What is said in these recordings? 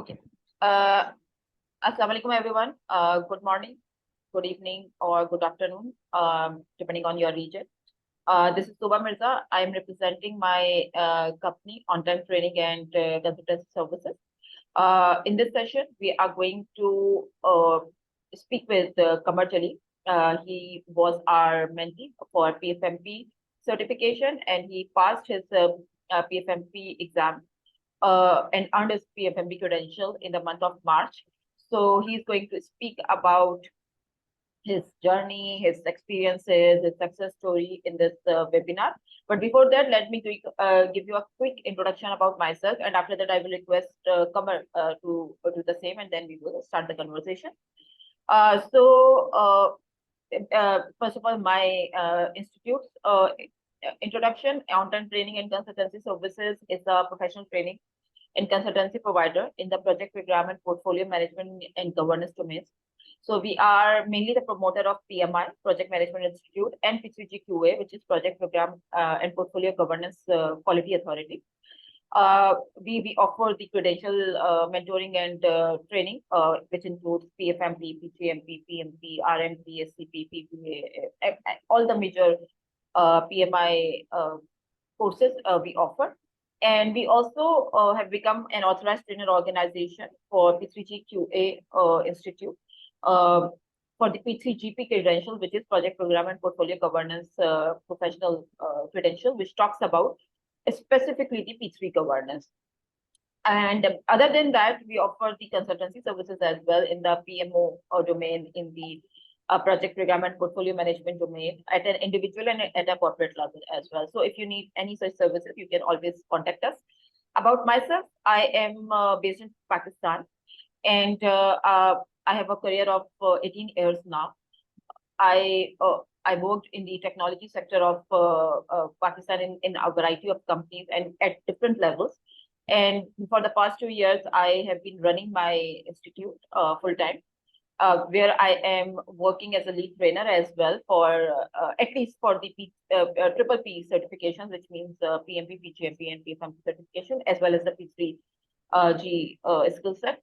Okay. Assalamu alaikum, everyone. Good morning, good evening, or good afternoon, depending on your region. This is Tooba Mirza. I am representing my company, Ontime Training and Consultancy Services. In this session, we are going to speak with Qamar Jaleel. He was our mentee for PfMP certification, and he passed his PfMP exam and earned his PfMP credential in the month of March. So he's going to speak about his journey, his experiences, his success story in this webinar. But before that, let me give you a quick introduction about myself. And after that, I will request Qamar to do the same, and then we will start the conversation. First of all, my institute's introduction, Ontime Training and Consultancy Services is a professional training and consultancy provider in the project program and portfolio management and governance domains. So we are mainly the promoter of PMI, Project Management Institute, and PCGQA, which is Project Program and Portfolio Governance Quality Authority. We offer the credential mentoring and training, which includes PfMP, pgmp, PMP, RMP, SCP, PPA, all the major PMI courses we offer. And we also have become an authorized trainer organization for P3GQA Institute for the P3GP credential, which is Project Program and Portfolio Governance Professional Credential, which talks about specifically the P3 governance. And other than that, we offer the consultancy services as well in the PMO domain, in the project program and portfolio management domain at an individual and at a corporate level as well. So if you need any such services, you can always contact us. About myself, I am based in Pakistan, and I have a career of 18 years now. I worked in the technology sector of Pakistan in a variety of companies and at different levels. And for the past 2 years, I have been running my institute full time. Where I am working as a lead trainer as well for at least for the triple P certifications, which means PMP, PGMP, and PfMP certification, as well as the P3G skill set.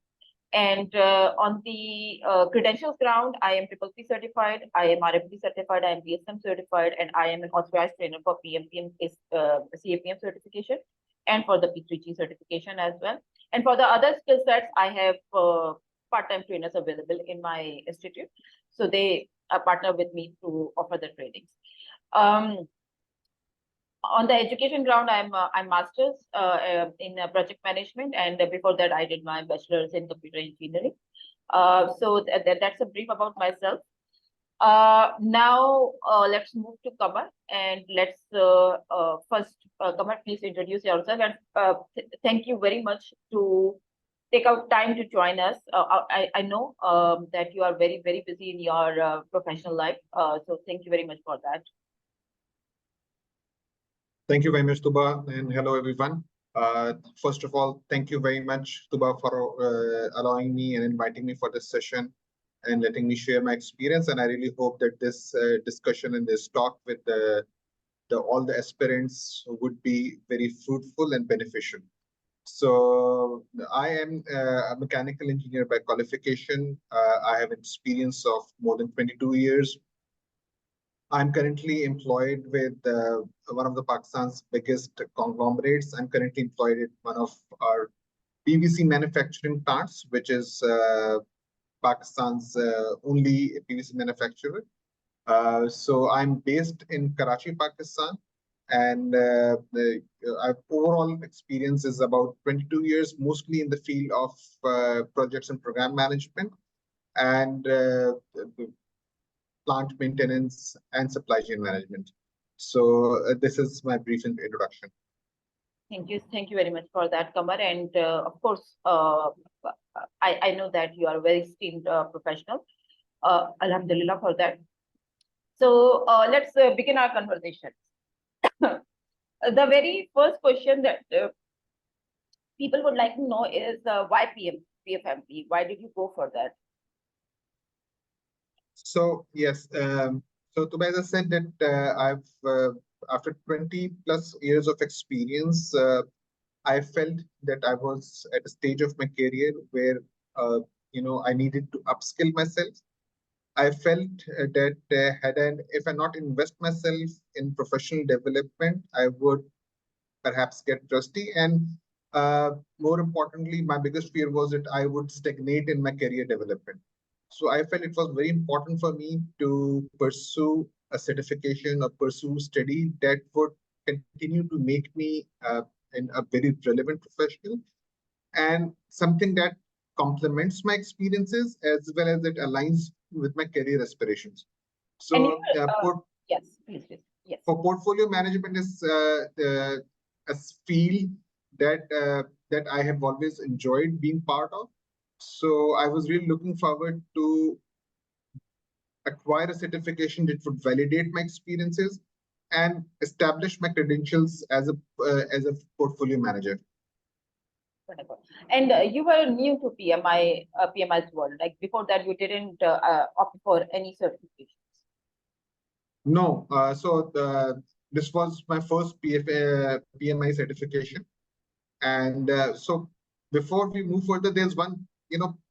And on the credentials ground, I am triple P certified, I am RMP certified, I am BSM certified, and I am an authorized trainer for PMP and CAPM certification, and for the P3G certification as well. And for the other skill sets, I have part-time trainers available in my institute, so they partner with me to offer the trainings. On the education ground, I'm master's in project management, and before that, I did my bachelor's in computer engineering. So that's a brief about myself. Now let's move to Qamar, and let's first, Qamar, please introduce yourself, and thank you very much to take out time to join us. I know that you are very, very busy in your professional life. So thank you very much for that. Thank you very much, Tooba, and hello, everyone. First of all, thank you very much, Tooba, for allowing me and inviting me for this session and letting me share my experience. And I really hope that this discussion and this talk with all the aspirants would be very fruitful and beneficial. So I am a mechanical engineer by qualification. I have experience of more than 22 years. I'm currently employed with one of the Pakistan's biggest conglomerates. I'm currently employed at one of our PVC manufacturing plants, which is Pakistan's only PVC manufacturer. So I'm based in Karachi, Pakistan. And our overall experience is about 22 years, mostly in the field of projects and program management and plant maintenance and supply chain management. So this is my brief introduction. Thank you very much for that, Qamar. And of course, I know that you are a very esteemed professional. Alhamdulillah for that. So let's begin our conversation. The very first question that people would like to know is why PfMP? Why did you go for that? So yes, so Tooba, as I said that I've after 20+ years of experience, I felt that I was at a stage of my career where, I needed to upskill myself. I felt that if I not invest myself in professional development, I would perhaps get rusty. And more importantly, my biggest fear was that I would stagnate in my career development. So I felt it was very important for me to pursue a certification or pursue study that would continue to make me a very relevant professional and something that complements my experiences as well as it aligns with my career aspirations. And you, So yes, please, yes. for portfolio management is a field that I have always enjoyed being part of. So I was really looking forward to acquire a certification that would validate my experiences and establish my credentials as a portfolio manager. Wonderful. And you were new to PMI's world. Like before that, you didn't opt for any certifications. No, this was my first PMI certification, and so before we move further, there's one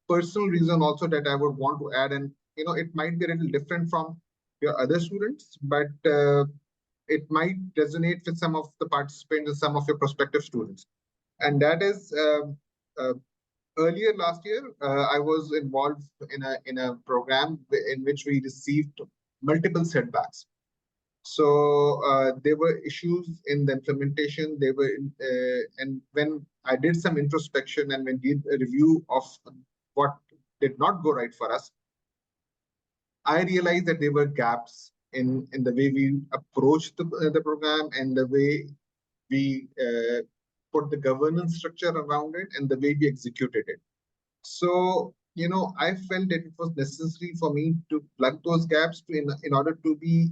personal reason also that I would want to add, and it might be a little different from your other students, but it might resonate with some of the participants and some of your prospective students, and that is earlier last year I was involved in a program in which we received multiple setbacks. So there were issues in the implementation. And when I did some introspection and when did a review of what did not go right for us, I realized that there were gaps in the way we approached the program and the way we put the governance structure around it and the way we executed it. So, I felt that it was necessary for me to plug those gaps in order to be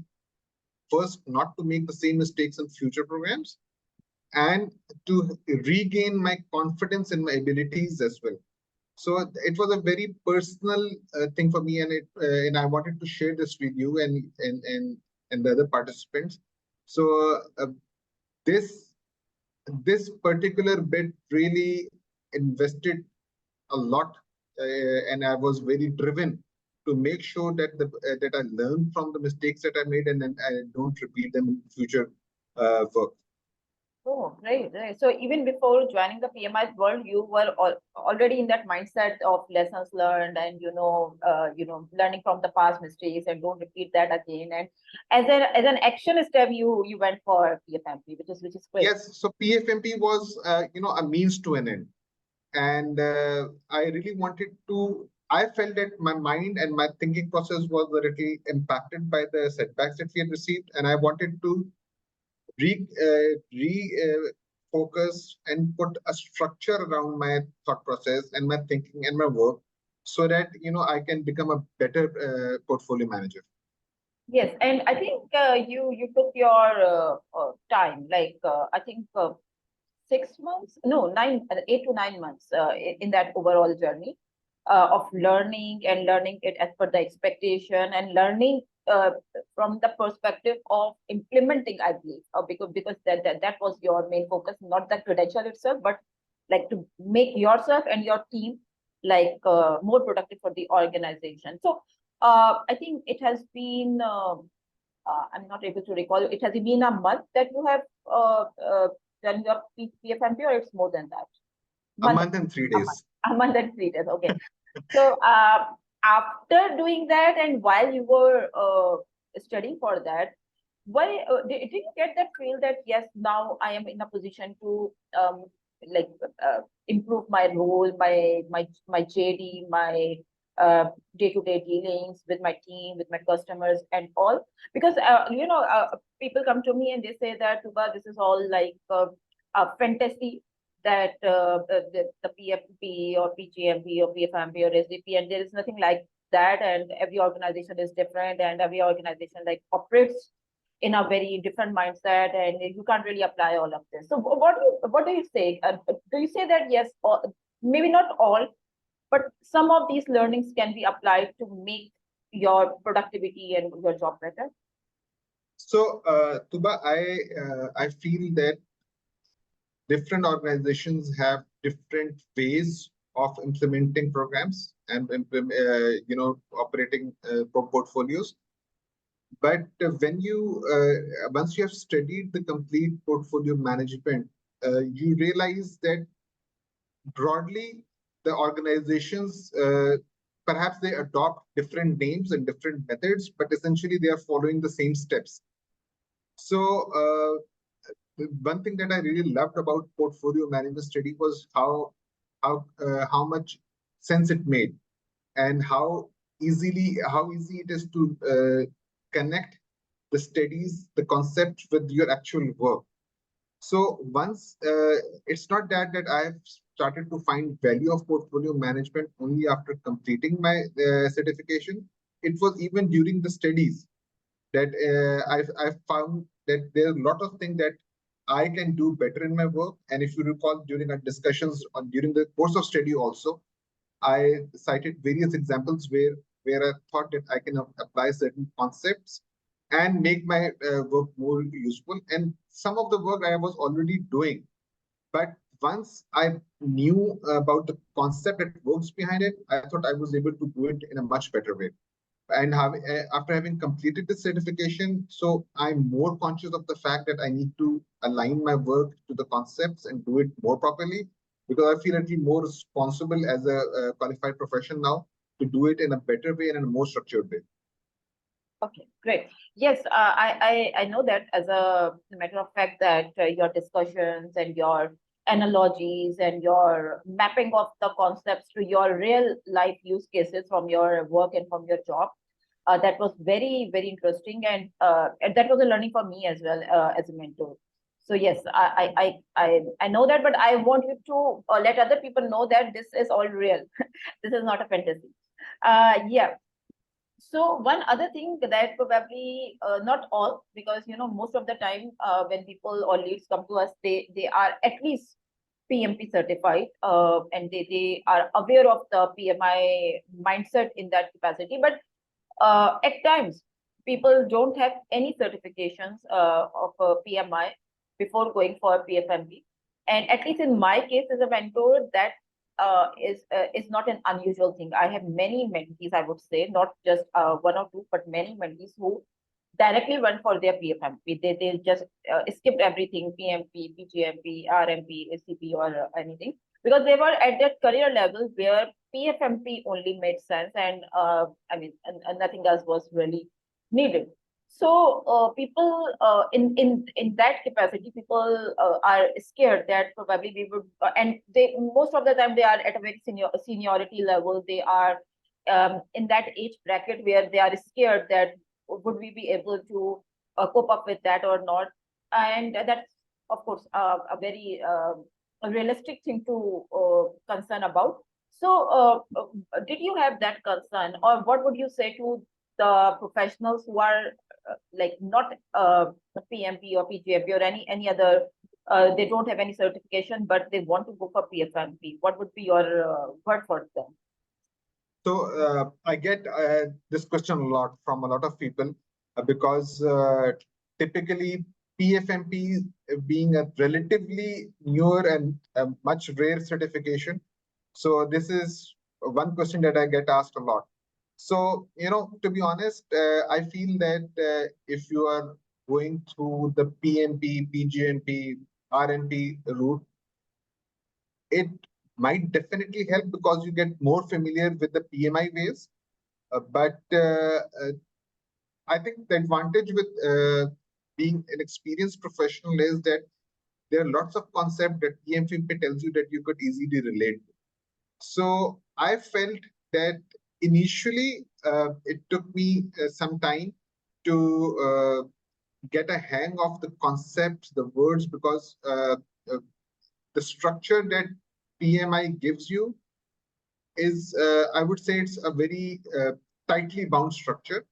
first, not to make the same mistakes in future programs, and to regain my confidence in my abilities as well. So it was a very personal thing for me, and I wanted to share this with you and the other participants. So this particular bit really invested a lot, and I was very driven to make sure that that I learn from the mistakes that I made and then I don't repeat them in future work. Oh, great, great. So even before joining the PMI's world, you were already in that mindset of lessons learned and learning from the past mistakes and don't repeat that again. And as an action step, you went for PfMP, which is great. Yes, so PfMP was a means to an end, and I really wanted to. I felt that my mind and my thinking process was a little impacted by the setbacks that we had received, and I wanted to focus and put a structure around my thought process and my thinking and my work so that I can become a better portfolio manager. Yes, and I think you took your time, like I think 6 months, no, 8 to 9 months in that overall journey of learning it as per the expectation and learning from the perspective of implementing, I believe, because that was your main focus, not the credential itself, but like to make yourself and your team like more productive for the organization. So I think it has been, I'm not able to recall, it has been a month that you have done your PfMP, or it's more than that? A month and 3 days. A month and 3 days, okay. So after doing that and while you were studying for that, why did you get that feel that yes, now I am in a position to improve my role, my JD, my day-to-day dealings with my team, with my customers and all? Because people come to me and they say that, Tooba, this is all like a fantasy, that the PfMP or pgmp or PfMP or SDP, and there is nothing like that, and every organization is different and every organization like operates in a very different mindset, and you can't really apply all of this. So what do you say? Do you say that yes, or maybe not all, but some of these learnings can be applied to make your productivity and your job better? So Tooba, I feel that different organizations have different ways of implementing programs and operating portfolios. But when you once you have studied the complete portfolio management, you realize that broadly the organizations perhaps they adopt different names and different methods, but essentially they are following the same steps. So one thing that I really loved about portfolio management study was how much sense it made, and how easy it is to connect the studies, the concept with your actual work. So once it's not that I've started to find value of portfolio management only after completing my certification. It was even during the studies that I've found that there are a lot of things that I can do better in my work. And if you recall, during our discussions during the course of study also, I cited various examples where I thought that I can apply certain concepts and make my work more useful. And some of the work I was already doing, but once I knew about the concept that works behind it, I thought I was able to do it in a much better way. And after having completed the certification, so I'm more conscious of the fact that I need to align my work to the concepts and do it more properly, because I feel I'll be more responsible as a qualified profession now to do it in a better way and in a more structured way. Okay, great. Yes, I know that as a matter of fact that your discussions and your analogies and your mapping of the concepts to your real life use cases from your work and from your job, that was very, very interesting, and that was a learning for me as well as a mentor. So yes, I know that, but I want you to let other people know that this is all real. This is not a fantasy. Yeah. So one other thing that probably not all, because most of the time when people or leads come to us, they are at least PMP certified, and they are aware of the PMI mindset in that capacity. But at times people don't have any certifications of PMI before going for PfMP. And at least in my case as a mentor, that is not an unusual thing. I have many mentees, I would say, not just one or two, but many mentees who directly went for their PfMP. They just skipped everything, PMP, pgmp, RMP, ACP, or anything, because they were at that career level where PfMP only made sense, and I mean, and nothing else was really needed. So people in that capacity, people are scared that probably we would, and they most of the time they are at a very seniority level. They are in that age bracket where they are scared that would we be able to cope up with that or not, and that's of course a very realistic thing to concern about. So did you have that concern, or what would you say to the professionals who are like not PMP or PGMP or any other, they don't have any certification but they want to go for PfMP? What would be your word for them? So I get this question a lot from a lot of people because typically PfMP being a relatively newer and much rare certification. So this is one question that I get asked a lot. So, to be honest, I feel that if you are going through the PMP, PGMP, RMP route, it might definitely help because you get more familiar with the PMI ways. But I think the advantage with being an experienced professional is that there are lots of concepts that PfMP tells you that you could easily relate to. So I felt that initially it took me some time to get a hang of the concepts, the words, because the structure that PMI gives you is, I would say, it's a very tightly bound structure,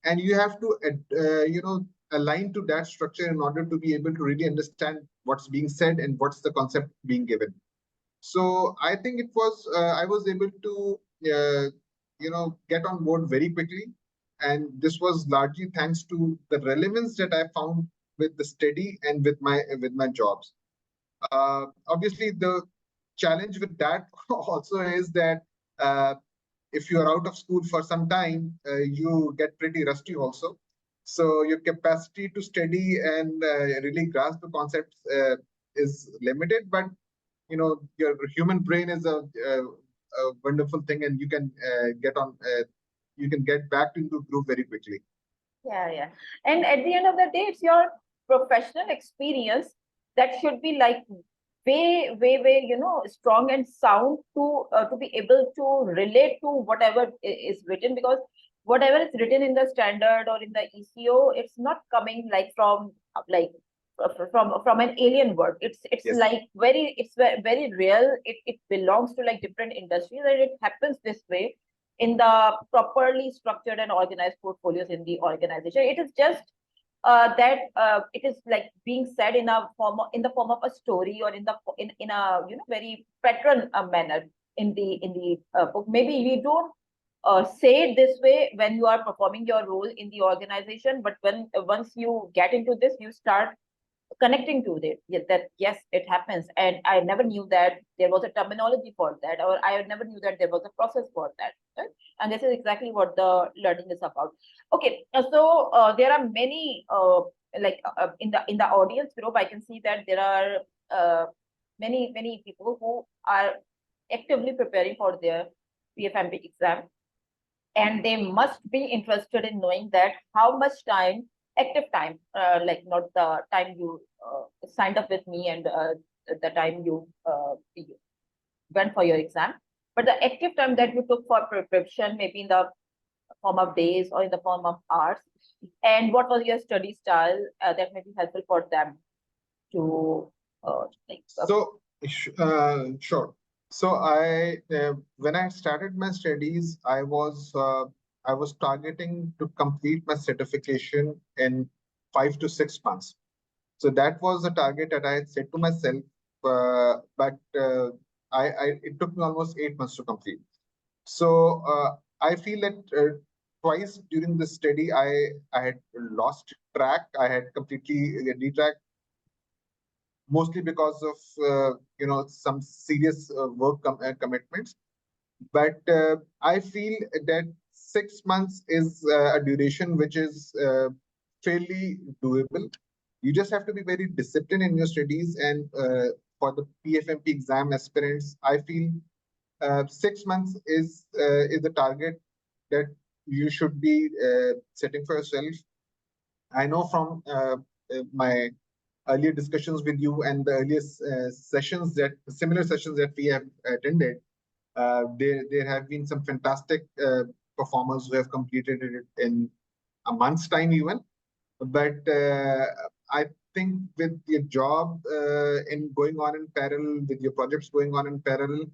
and you have to, align to that structure in order to be able to really understand what's being said and what's the concept being given. So I think it was, I was able to, get on board very quickly. And this was largely thanks to the relevance that I found with the study and with my jobs. Obviously, the challenge with that also is that if you are out of school for some time, you get pretty rusty also. So your capacity to study and really grasp the concepts is limited. But your human brain is a wonderful thing, and you can you can get back into groove very quickly. Yeah. And at the end of the day, it's your professional experience that should be like way, strong and sound to be able to relate to whatever is written, because whatever is written in the standard or in the ECO, it's not coming like from from an alien world. It's Yes. like very real. It belongs to like different industries, and it happens this way in the properly structured and organized portfolios in the organization. It is just that it is like being said in the form of a story, or in a very patron manner in the book. Maybe we don't say it this way when you are performing your role in the organization, but when once you get into this, you start connecting to it, that yes, it happens, and I never knew that there was a terminology for that, or I never knew that there was a process for that, right? And this is exactly what the learning is about. Okay, so there are many in the audience group, I can see that there are many people who are actively preparing for their PfMP exam, and they must be interested in knowing that how much time, active time, like not the time you signed up with me and the time you went for your exam, but the active time that you took for preparation, maybe in the form of days or in the form of hours, and what was your study style that may be helpful for them to Sure. So when I started my studies, I was targeting to complete my certification in 5 to 6 months. So that was the target that I had set to myself. But it took me almost 8 months to complete. So I feel that twice during the study, I had lost track. I had completely detracked, mostly because of some serious work commitments. But I feel that 6 months is a duration which is fairly doable. You just have to be very disciplined in your studies, and for the PfMP exam aspirants, I feel 6 months is the target that you should be setting for yourself. I know from my earlier discussions with you and the earlier similar sessions that we have attended, there have been some fantastic performers who have completed it in a month's time even. But I think with your job in going on in parallel, with your projects going on in parallel,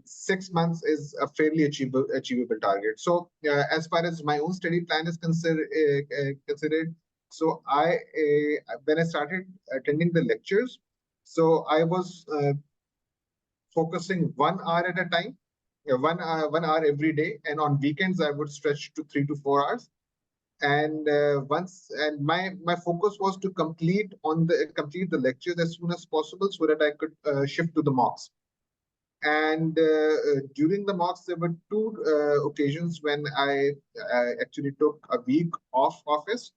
6 months is a fairly achievable target. So as far as my own study plan is considered, so when I started attending the lectures, so I was focusing 1 hour at a time, 1 hour every day, and on weekends I would stretch to 3 to 4 hours. And my focus was to complete the lectures as soon as possible, so that I could shift to the mocks. And during the mocks, there were two occasions when I actually took a week off office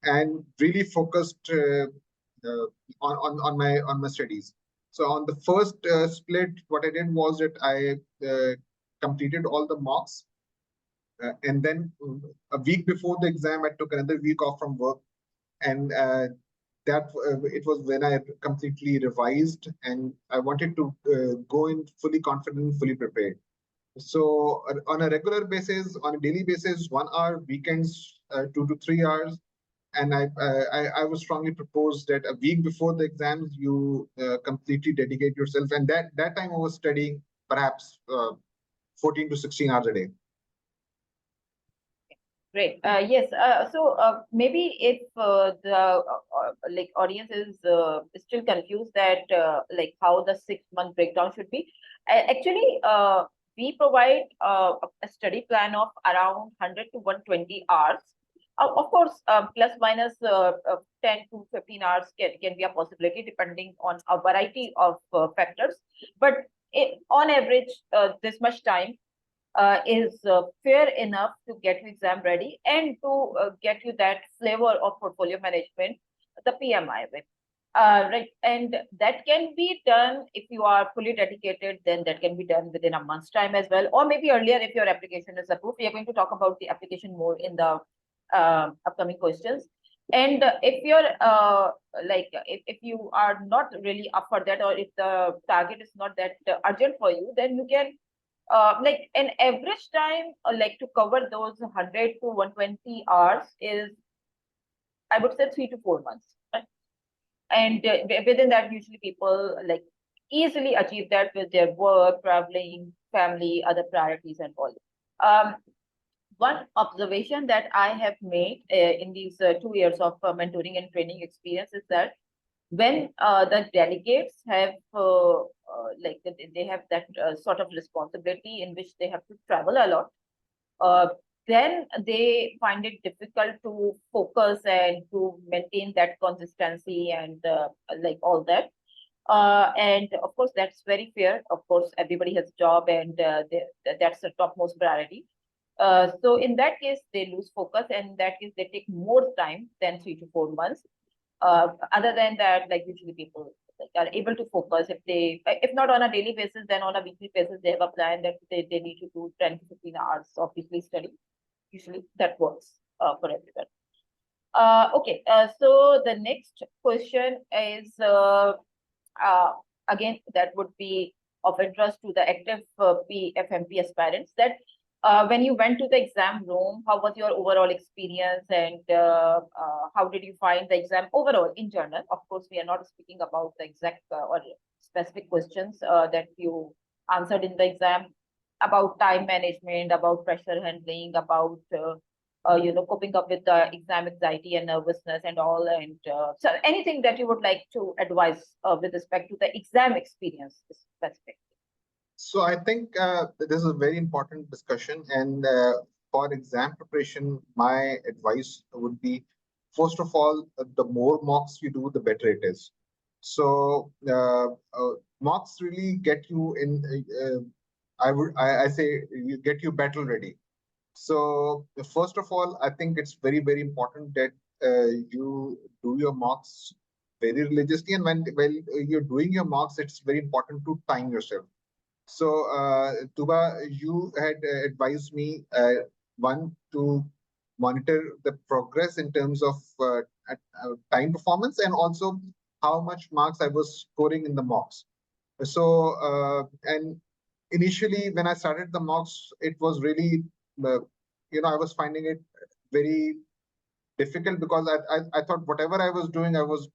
and really focused on my studies. So on the first split, what I did was that I completed all the mocks, and then a week before the exam, I took another week off from work, and it was when I completely revised, and I wanted to go in fully confident, fully prepared. So on a regular basis, on a daily basis, 1 hour, weekends 2 to 3 hours, and I would strongly propose that a week before the exams, you completely dedicate yourself, and that time I was studying perhaps 14 to 16 hours a day. Great. Yes. So maybe if the like audience is still confused that like how the 6 month breakdown should be, actually we provide a study plan of around 100 to 120 hours Of course, plus minus 10 to 15 hours can be a possibility depending on a variety of factors. But on average, this much time is fair enough to get you exam ready and to get you that flavor of portfolio management, the PMI with. Right, and that can be done if you are fully dedicated, then that can be done within a month's time as well, or maybe earlier if your application is approved. We are going to talk about the application more in the upcoming questions. And if you're if you are not really up for that, or if the target is not that urgent for you, then you can like an average time like to cover those 100 to 120 hours is, I would say, 3 to 4 months, right? And within that, usually people like easily achieve that with their work, traveling, family, other priorities, and all. Um, one observation that I have made in these 2 years of mentoring and training experience is that when the delegates have they have that sort of responsibility in which they have to travel a lot, uh, then they find it difficult to focus and to maintain that consistency and like all that. And of course, that's very fair. Of course, everybody has a job, and that's the topmost priority. So in that case, they lose focus, and in that case, they take more time than 3 to 4 months. Other than that, like usually people like, are able to focus if not on a daily basis, then on a weekly basis, they have a plan that they need to do 10 to 15 hours of weekly study. Usually that works for everyone. Okay, so the next question is again, that would be of interest to the active PfMP aspirants, that when you went to the exam room, how was your overall experience, and how did you find the exam overall in general? Of course, we are not speaking about the exact or specific questions that you answered in the exam, about time management, about pressure handling, about coping up with the exam anxiety and nervousness and all. And so anything that you would like to advise with respect to the exam experience specifically? So I think this is a very important discussion, and for exam preparation, my advice would be, first of all, the more mocks you do, the better it is. So mocks really get you in. I say you get you battle ready. So first of all, I think it's very important that you do your mocks very religiously, and when you're doing your mocks, it's very important to time yourself. So, Tooba, you had advised me, one, to monitor the progress in terms of time performance, and also how much marks I was scoring in the mocks. So, and initially when I started the mocks, it was really, I was finding it very difficult, because I thought whatever I was doing, I was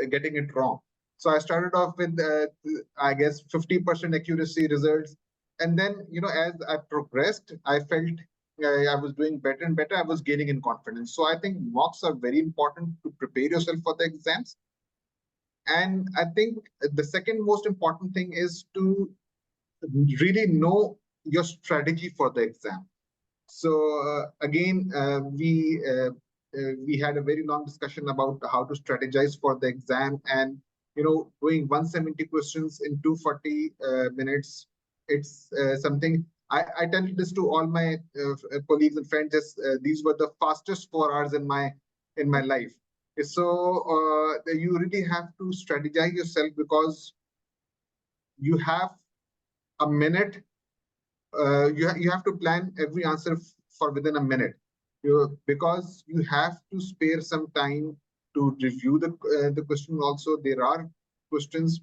getting it wrong. So I started off with, I guess, 50% accuracy results. And then, as I progressed, I felt I was doing better and better. I was gaining in confidence. So I think mocks are very important to prepare yourself for the exams. And I think the second most important thing is to really know your strategy for the exam. So again, we had a very long discussion about how to strategize for the exam, and doing 170 questions in 240 minutes. It's something I tell this to all my colleagues and friends. These were the fastest 4 hours in my life. So you really have to strategize yourself, because you have a minute. You have to plan every answer for within a minute, because you have to spare some time to review the question. Also, there are questions.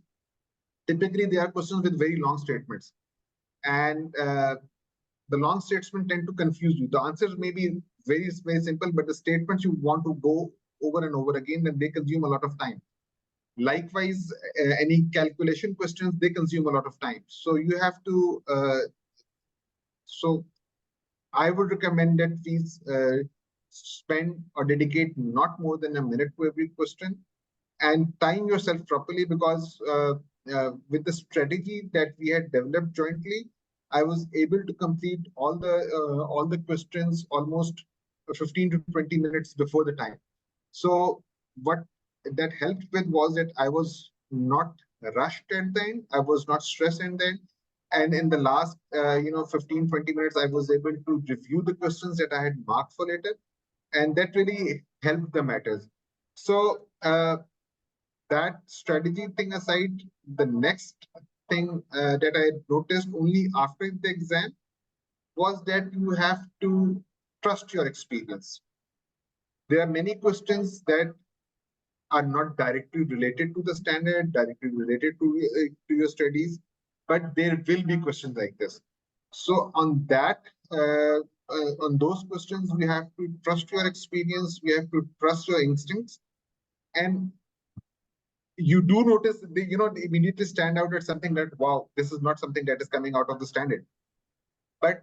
Typically, there are questions with very long statements, and the long statements tend to confuse you. The answers may be very simple, but the statements you want to go over and over again, and they consume a lot of time. Likewise, any calculation questions, they consume a lot of time. So you have to. So I would recommend that we spend or dedicate not more than a minute to every question, and time yourself properly, because with the strategy that we had developed jointly, I was able to complete all the questions almost 15 to 20 minutes before the time. So what that helped with was that I was not rushed at the end. I was not stressed at the end. And in the last, 15, 20 minutes, I was able to review the questions that I had marked for later. And that really helped the matters. So that strategy thing aside, the next thing that I noticed only after the exam was that you have to trust your experience. There are many questions that are not directly related to the standard, directly related to your studies, but there will be questions like this. So on that, on those questions, we have to trust your experience, we have to trust your instincts, and you do notice they immediately stand out at something that, wow, this is not something that is coming out of the standard. But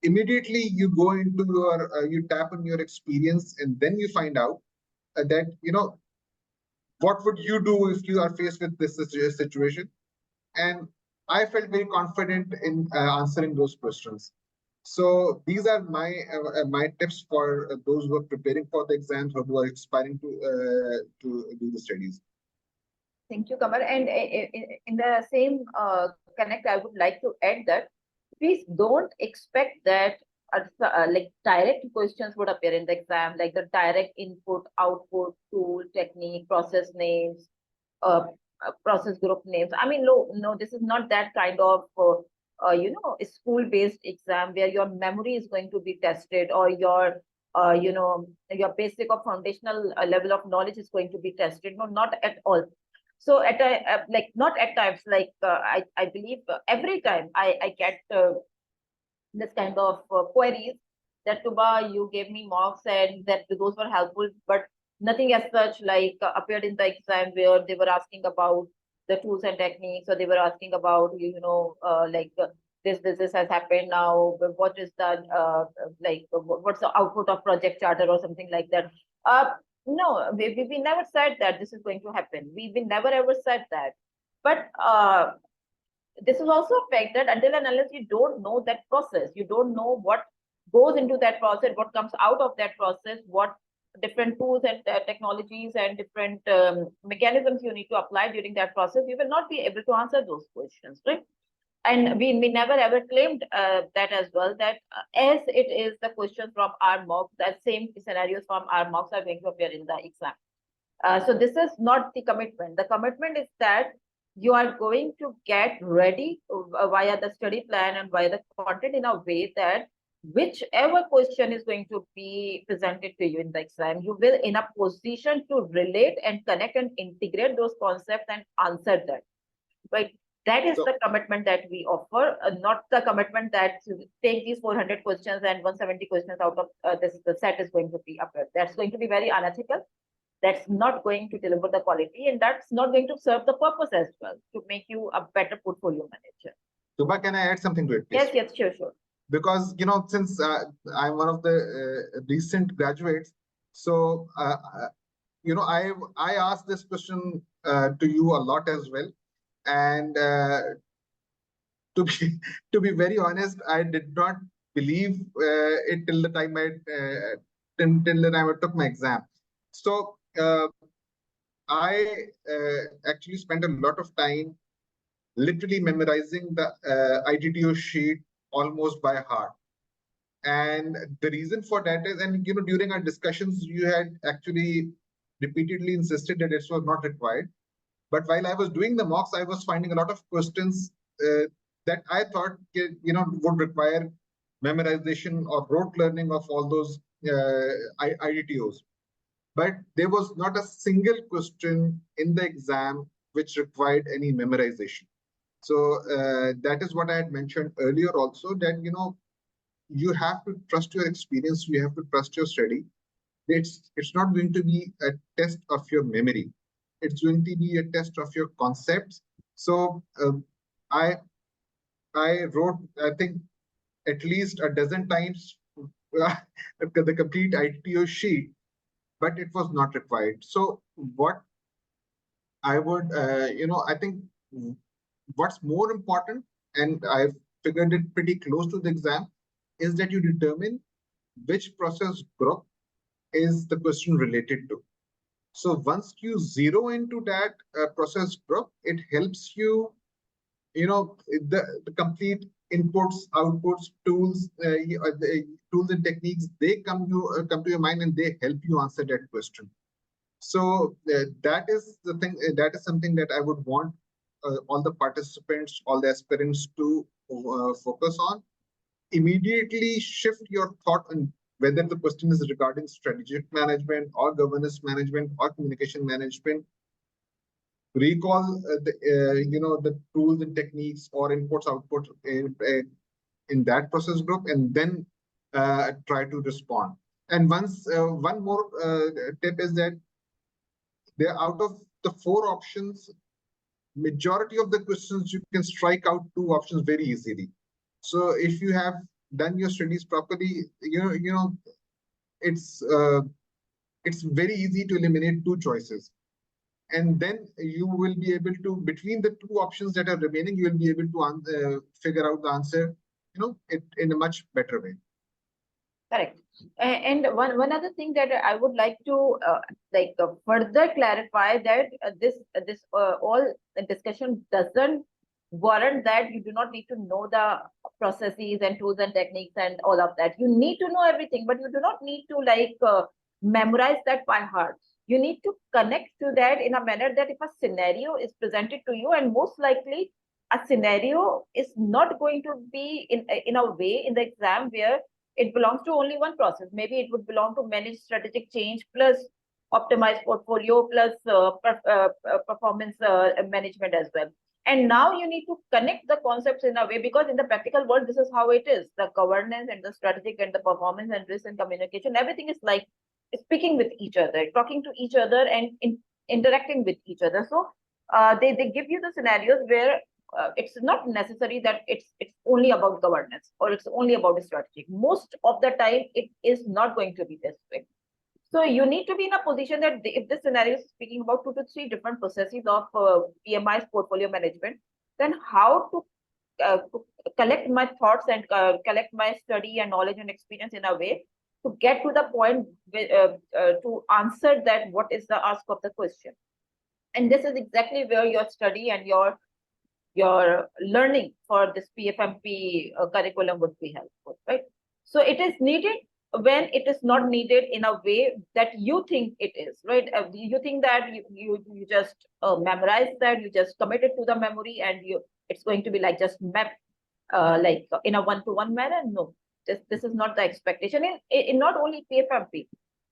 immediately you go into your, you tap on your experience, and then you find out that, what would you do if you are faced with this situation? And I felt very confident in answering those questions. So these are my tips for those who are preparing for the exams or who are aspiring to do the studies. Thank you, Qamar. And in the same connect, I would like to add that please don't expect that like direct questions would appear in the exam, like the direct input, output, tool, technique, process names, process group names. I mean, no, this is not that kind of school-based exam where your memory is going to be tested, or your your basic or foundational level of knowledge is going to be tested. No, not at all. So at like not at times, like I believe every time I get this kind of queries that Tooba, you gave me mocks and that those were helpful, but nothing as such like appeared in the exam where they were asking about the tools and techniques, or they were asking about this has happened now. What is the what's the output of project charter or something like that? No, we never said that this is going to happen. We never ever said that. But this is also a fact that until and unless you don't know that process, you don't know what goes into that process, what comes out of that process, what different tools and technologies and different mechanisms you need to apply during that process, you will not be able to answer those questions, right? And we never ever claimed that as well, that as it is the questions from our mocks, that same scenarios from our mocks are going to appear in the exam. So this is not the commitment. The commitment is that you are going to get ready via the study plan and via the content in a way that whichever question is going to be presented to you in the exam, you will in a position to relate and connect and integrate those concepts and answer that. Right? That is the commitment that we offer, not the commitment that to take these 400 questions and 170 questions out of this, the set is going to be appeared. That's going to be very unethical. That's not going to deliver the quality, and that's not going to serve the purpose as well to make you a better portfolio manager. Tooba, can I add something to it, please? Yes, sure. Because, since I'm one of the recent graduates, so, I asked this question to you a lot as well. And to be very honest, I did not believe it till the time I took my exam. So I actually spent a lot of time literally memorizing the ITTO sheet almost by heart. And the reason for that is, and during our discussions, you had actually repeatedly insisted that it was not required. But while I was doing the mocks, I was finding a lot of questions that I thought would require memorization or rote learning of all those IDTOs. But there was not a single question in the exam which required any memorization. So that is what I had mentioned earlier also, that you have to trust your experience, you have to trust your study. It's not going to be a test of your memory. It's going to be a test of your concepts. So I wrote, I think, at least a dozen times the complete ITO sheet, but it was not required. So what I would, I think what's more important, and I've figured it pretty close to the exam, is that you determine which process group is the question related to. So once you zero into that process group, it helps you, the complete inputs, outputs, tools, the tools and techniques, they come to your mind and they help you answer that question. So that is the thing. That is something that I would want all the participants, all the aspirants to focus on. Immediately shift your thought on whether the question is regarding strategic management or governance management or communication management. Recall the tools and techniques or inputs output in that process group, and then try to respond. And one more tip is that there, out of the 4 options, majority of the questions you can strike out 2 options very easily. So if you have done your studies properly, it's very easy to eliminate 2 choices. And then you will be able to, between the 2 options that are remaining, you will be able to figure out the answer, it in a much better way. Correct. And one other thing that I would like to further clarify, that this all discussion doesn't warrant that you do not need to know the processes and tools and techniques and all of that. You need to know everything, but you do not need to memorize that by heart. You need to connect to that in a manner that if a scenario is presented to you, and most likely a scenario is not going to be in a way in the exam where it belongs to only one process. Maybe it would belong to manage strategic change plus optimize portfolio plus performance management as well. And now you need to connect the concepts in a way, because in the practical world, this is how it is. The governance and the strategic and the performance and risk and communication, everything is like speaking with each other, talking to each other and interacting with each other. So they give you the scenarios where it's not necessary that it's only about governance or it's only about strategic. Most of the time, it is not going to be this way. So you need to be in a position that if this scenario is speaking about 2 to 3 different processes of PMI's portfolio management, then how to collect my thoughts and collect my study and knowledge and experience in a way to get to the point to answer that what is the ask of the question. And this is exactly where your study and your learning for this PfMP curriculum would be helpful, right? So it is needed when it is not needed in a way that you think it is, right? You think that you just memorize that, you just commit it to the memory, and it's going to be like just map in a one-to-one manner. No, this is not the expectation in not only PfMP,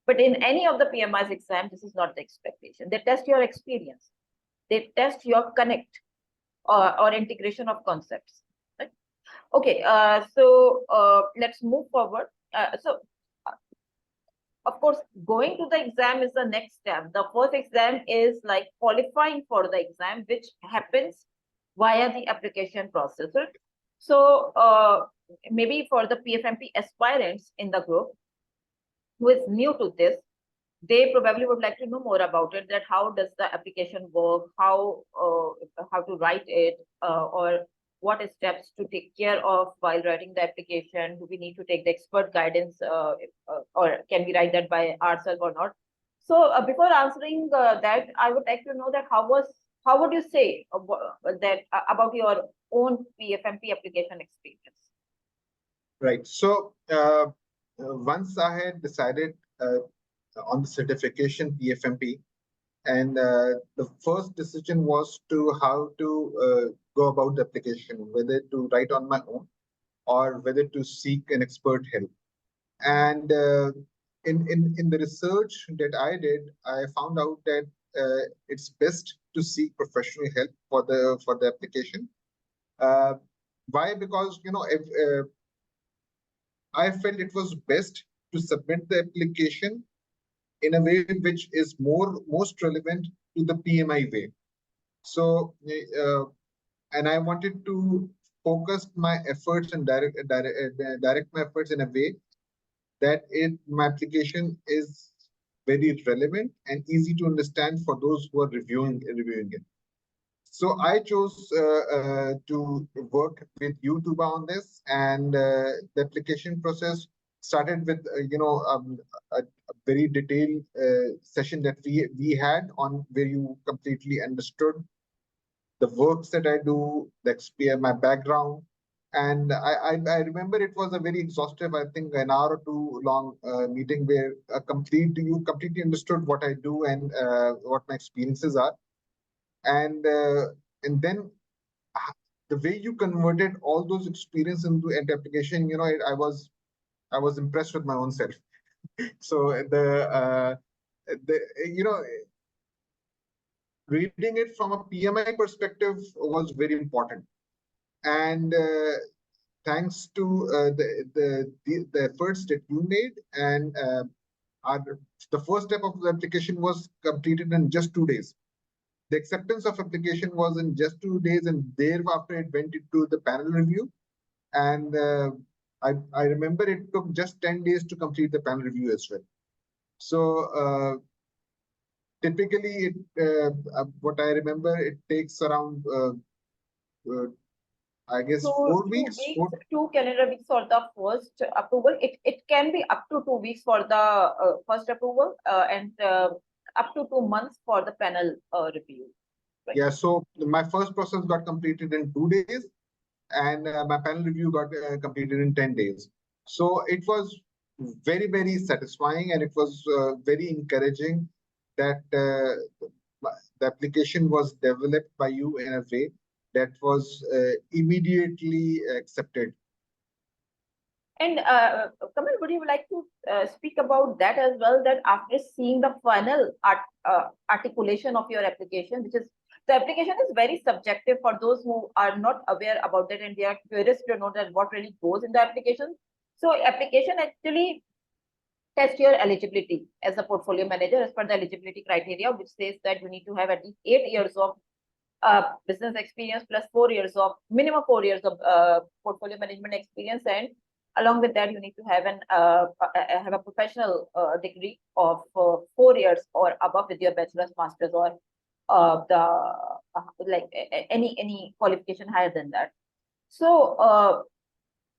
but in any of the PMI's exam. This is not the expectation. They test your experience, they test your connect or integration of concepts, right? Okay, so let's move forward. Of course, going to the exam is the next step. The first exam is like qualifying for the exam, which happens via the application process. Right? So maybe for the PfMP aspirants in the group who is new to this, they probably would like to know more about it, that how does the application work, how to write it, or what steps to take care of while writing the application. Do we need to take the expert guidance or can we write that by ourselves or not? So before answering that, I would like to know that how would you say that about your own PfMP application experience? Right. So once I had decided on the certification PfMP, and the first decision was to how to go about the application, whether to write on my own or whether to seek an expert help. And in the research that I did, I found out that it's best to seek professional help for the application. Why? Because I felt it was best to submit the application in a way which is most relevant to the PMI way. So, and I wanted to focus my efforts and direct my efforts in a way that my application is very relevant and easy to understand for those who are reviewing it. So I chose to work with you, Tooba, on this, and the application process started with a very detailed session that we had on where you completely understood the works that I do, my background. And I remember it was a very exhaustive, I think an hour or two long meeting where you completely understood what I do and what my experiences are. And then the way you converted all those experience into application, I was impressed with my own self. So the reading it from a PMI perspective was very important. And thanks to the efforts that you made, and the first step of the application was completed in just 2 days. The acceptance of application was in just 2 days, and thereafter it went into the panel review. And I remember it took just 10 days to complete the panel review as well. So typically, what I remember, it takes around I guess 4 weeks. 2 calendar weeks for the first approval. It can be up to 2 weeks for the first approval and up to 2 months for the panel review. Right? Yeah, so my first process got completed in 2 days, and my panel review got completed in 10 days. So it was very, very satisfying, and it was very encouraging that the application was developed by you in a way that was immediately accepted. And Qamar, would you like to speak about that as well, that after seeing the final articulation of your application, which is the application is very subjective for those who are not aware about that and they are curious to know that what really goes in the application. So application actually test your eligibility as a portfolio manager as per the eligibility criteria, which says that you need to have at least 8 years of business experience plus 4 years of minimum 4 years of portfolio management experience, and along with that you need to have a professional degree of 4 years or above with your bachelor's, master's, or any qualification higher than that. So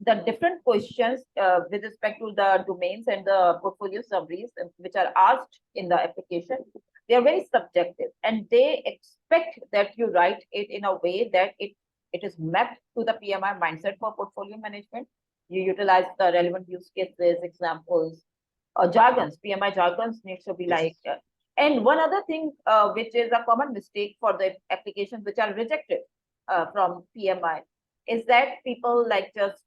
the different questions with respect to the domains and the portfolio summaries which are asked in the application, they are very subjective, and they expect that you write it in a way that it is mapped to the PMI mindset for portfolio management. You utilize the relevant use cases, examples, jargons. PMI jargons needs to be like. And one other thing which is a common mistake for the applications which are rejected from PMI is that people like just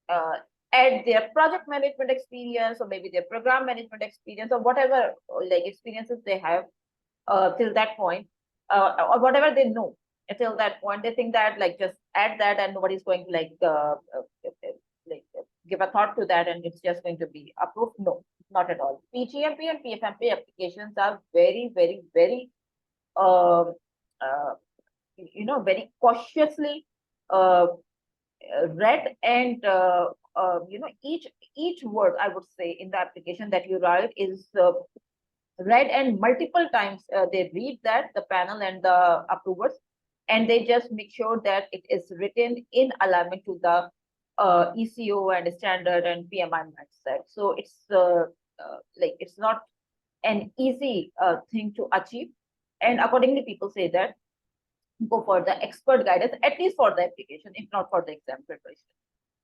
add their project management experience or maybe their program management experience or whatever like experiences they have till that point or whatever they know until that point. They think that like just add that and nobody's going to like give a thought to that and it's just going to be approved. No, not at all. pgmp and PfMP applications are very, very, very very cautiously read, and each word, I would say, in the application that you write is read, and multiple times they read that, the panel and the approvers, and they just make sure that it is written in alignment to the ECO and standard and PMI mindset. So it's it's not an easy thing to achieve, and accordingly people say that go for the expert guidance, at least for the application, if not for the exam preparation.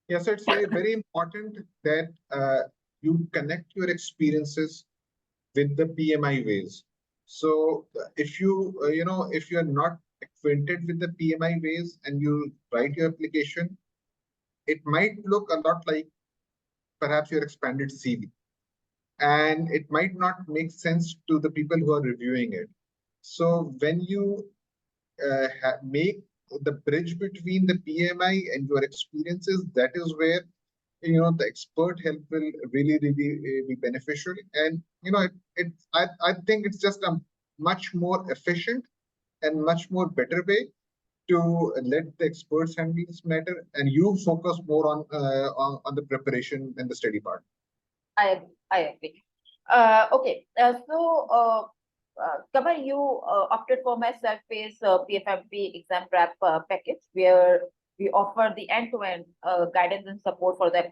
Yeah, so it's very important that you connect your experiences with the PMI ways. So if you if you are not acquainted with the PMI ways and you write your application, it might look a lot like perhaps your expanded CV, and it might not make sense to the people who are reviewing it. So when you make the bridge between the PMI and your experiences, that is where the expert help will really be beneficial. And I think it's just a much more efficient and much more better way to let the experts handle this matter, and you focus more on the preparation and the study part. I agree. Okay, so Qamar, you opted for my self-paced PfMP exam prep package, where we offer the end-to-end guidance and support for the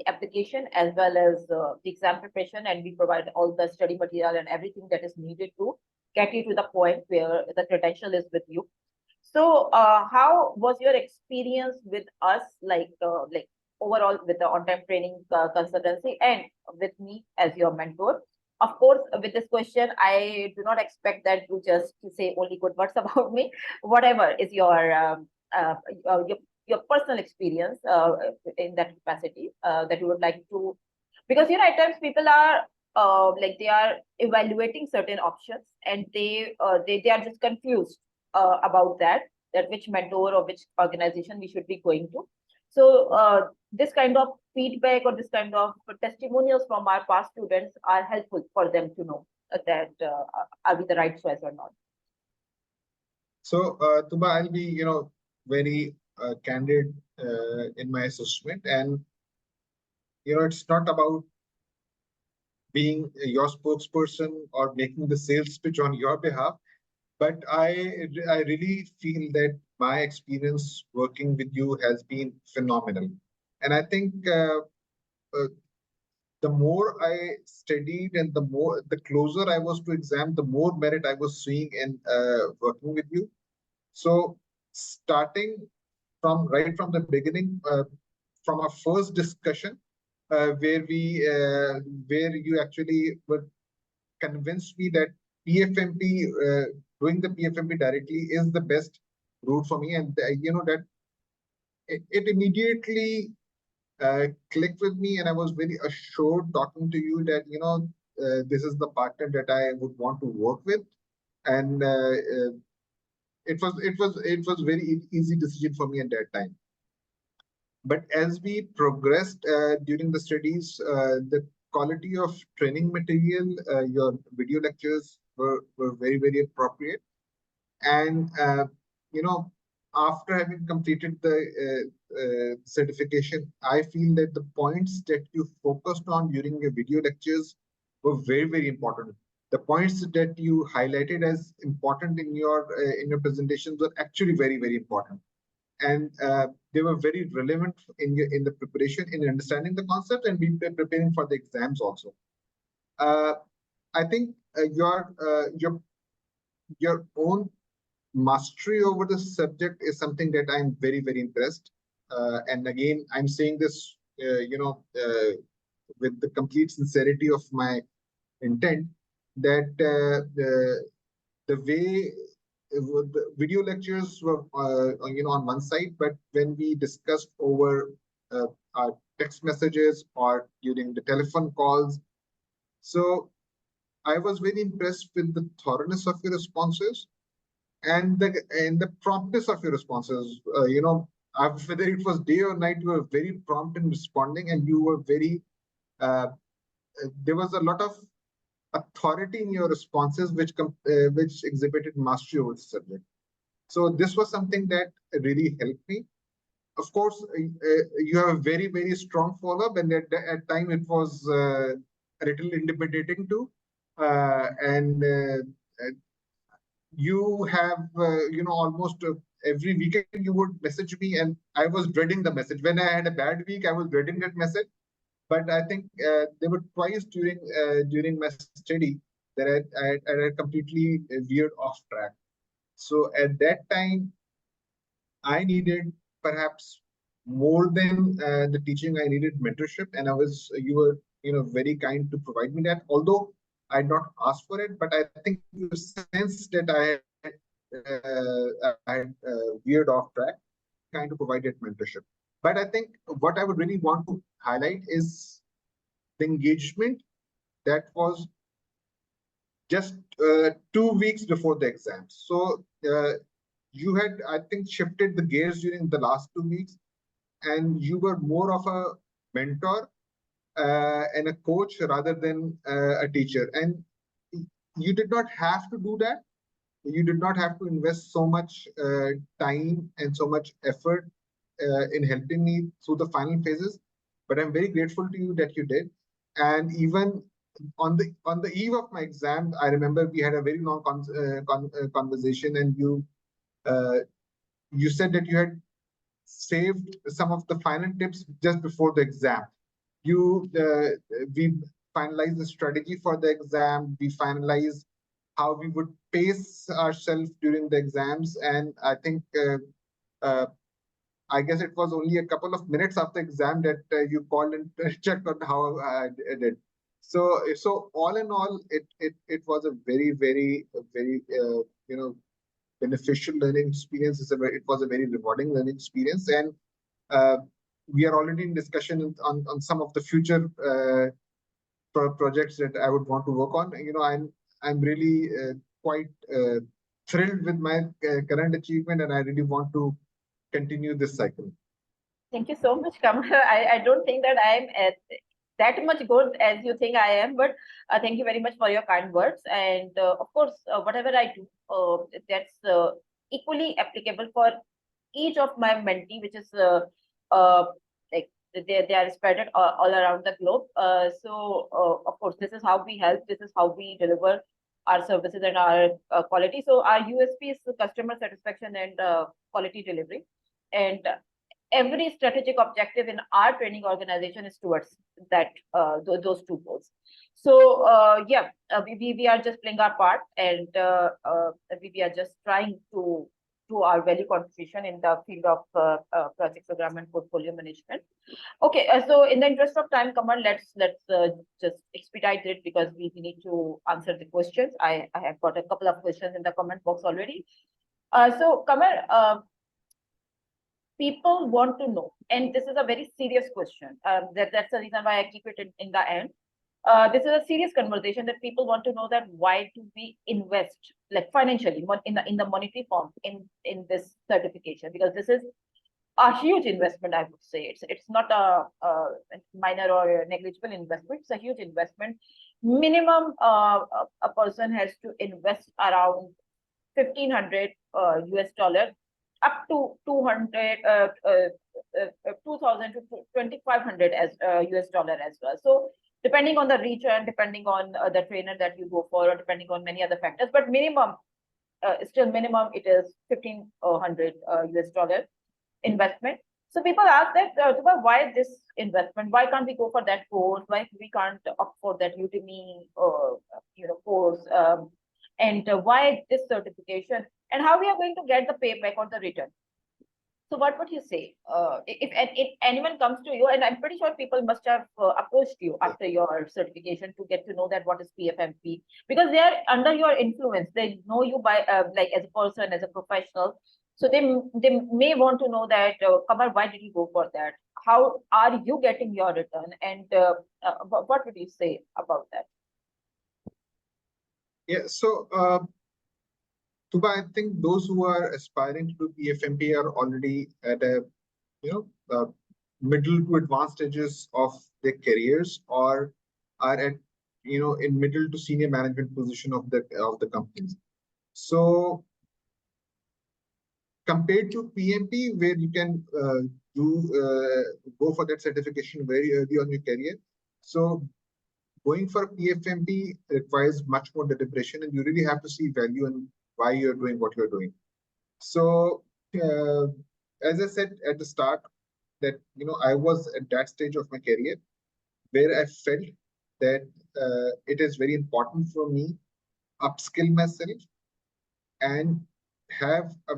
application as well as the exam preparation, and we provide all the study material and everything that is needed to get you to the point where the credential is with you. So, how was your experience with us, like overall with the on-time training consultancy and with me as your mentor? Of course, with this question, I do not expect that you just to say only good words about me. Whatever is uh, your your personal experience in that capacity that you would like to, because at times people are like they are evaluating certain options and they are just confused about that which mentor or which organization we should be going to. So this kind of feedback or this kind of testimonials from our past students are helpful for them to know that are we the right choice or not. So, Tuba, I'll be, very candid in my assessment, and it's not about being your spokesperson or making the sales pitch on your behalf, but I really feel that my experience working with you has been phenomenal, and I think the more I studied and the closer I was to exam, the more merit I was seeing in working with you. So starting right from the beginning, from our first discussion, where you actually were convinced me that PfMP, doing the PfMP directly is the best route for me, and that it immediately clicked with me, and I was very assured talking to you that this is the partner that I would want to work with, and it was very easy decision for me at that time. But as we progressed during the studies, the quality of training material, your video lectures were very, very appropriate. And, after having completed the certification, I feel that the points that you focused on during your video lectures were very, very important. The points that you highlighted as important in your presentations were actually very, very important, and they were very relevant in the preparation, in understanding the concept, and we were preparing for the exams also. I think your own mastery over the subject is something that I'm very, very impressed. And again, I'm saying this, with the complete sincerity of my intent, that the way the video lectures were, on one side, but when we discussed over our text messages or during the telephone calls, so I was very impressed with the thoroughness of your responses and the promptness of your responses. Whether it was day or night, you were very prompt in responding, and you were very. There was a lot of authority in your responses, which exhibited mastery over the subject. So this was something that really helped me. Of course, you have a very, very strong follow-up, and at time it was a little intimidating too. And you have, almost every weekend you would message me, and I was dreading the message. When I had a bad week, I was dreading that message. But I think there were twice during my study that I completely veered off track. So at that time, I needed perhaps more than the teaching. I needed mentorship, and you were very kind to provide me that. Although I did not ask for it, but I think you sense that I had veered off track, kind of provided mentorship. But I think what I would really want to highlight is the engagement that was just 2 weeks before the exams. So you had, I think, shifted the gears during the last 2 weeks, and you were more of a mentor and a coach rather than a teacher. And you did not have to do that. You did not have to invest so much time and so much effort in helping me through the final phases. But I'm very grateful to you that you did. And even on the eve of my exam, I remember we had a very long conversation, and you said that you had saved some of the final tips just before the exam. we finalized the strategy for the exam. We finalized how we would pace ourselves during the exams. And I think, I guess it was only a couple of minutes after exam that you called and checked on how I did. So all in all, it was a very beneficial learning experience. It was a very rewarding learning experience, and uh, we are already in discussion on some of the future projects that I would want to work on. I'm really quite thrilled with my current achievement, and I really want to continue this cycle. Thank you so much, Qamar. I don't think that I am that much good as you think I am, but thank you very much for your kind words. And of course, whatever I do, that's equally applicable for each of my mentee, which is uh, like they are spread all around the globe. Of course, this is how we help. This is how we deliver our services and our quality. So our USP is customer satisfaction and quality delivery. And every strategic objective in our training organization is towards that those two goals. So we are just playing our part, and we are just trying to do our value contribution in the field of project program and portfolio management. Okay, so in the interest of time, Qamar, let's just expedite it because we need to answer the questions. I have got a couple of questions in the comment box already. So Qamar, people want to know, and this is a very serious question. That's the reason why I keep it in the end. This is a serious conversation that people want to know that why do we invest like financially in the monetary form in this certification, because this is a huge investment. I would say it's not a minor or a negligible investment. It's a huge investment. Minimum a person has to invest around 1,500 US dollar up to 2,000 to 2,500 as US dollar as well. So depending on the region, depending on the trainer that you go for, or depending on many other factors, but minimum, still minimum, it is 1,500 US dollar investment. So people ask that, why this investment? Why can't we go for that course? Why we can't opt for that Udemy, course? And why this certification? And how we are going to get the payback or the return? So what would you say if anyone comes to you, and I'm pretty sure people must have approached you after your certification to get to know that what is PfMP, because they are under your influence. They know you by like as a person, as a professional. So they may want to know that, Qamar, why did you go for that? How are you getting your return? And what would you say about that? Yeah, so Tooba, I think those who are aspiring to do PfMP are already at a middle to advanced stages of their careers, or are at in middle to senior management position of the companies. So compared to PMP, where you can go for that certification very early on your career, so going for PfMP requires much more deliberation, and you really have to see value in why you're doing what you're doing. So as I said at the start, that I was at that stage of my career where I felt that it is very important for me upskill myself and have a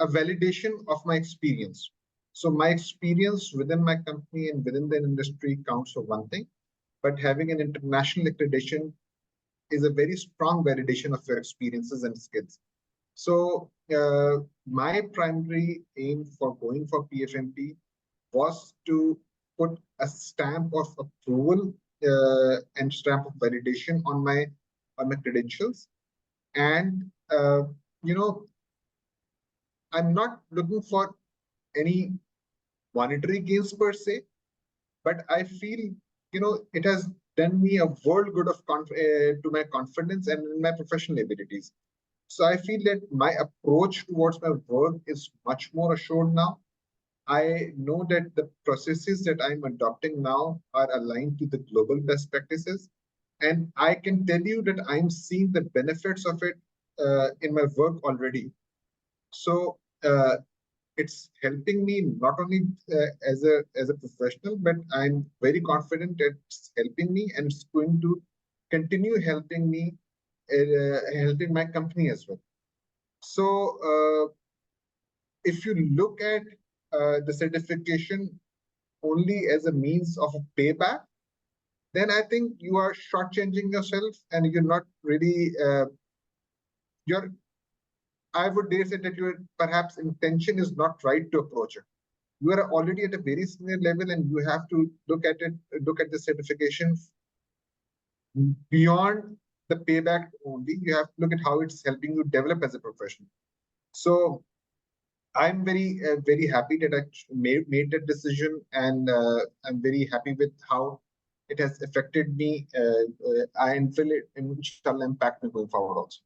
validation of my experience. So my experience within my company and within the industry counts for one thing, but having an international accreditation is a very strong validation of your experiences and skills. So my primary aim for going for PfMP was to put a stamp of approval and stamp of validation on my credentials. And I'm not looking for any monetary gains per se, but I feel it has done me a world good of to my confidence and my professional abilities. So I feel that my approach towards my work is much more assured now. I know that the processes that I'm adopting now are aligned to the global best practices. And I can tell you that I'm seeing the benefits of it in my work already. So it's helping me not only as a professional, but I'm very confident it's helping me, and it's going to continue helping me, helping my company as well. So if you look at the certification only as a means of a payback, then I think you are shortchanging yourself, and you're not really you're I would dare say that your perhaps intention is not right to approach it. You are already at a very senior level, and you have to look at it, look at the certification beyond the payback only. You have to look at how it's helping you develop as a professional. So I'm very happy that I made that decision, and I'm very happy with how it has affected me. And will it inshallah impact me going forward also.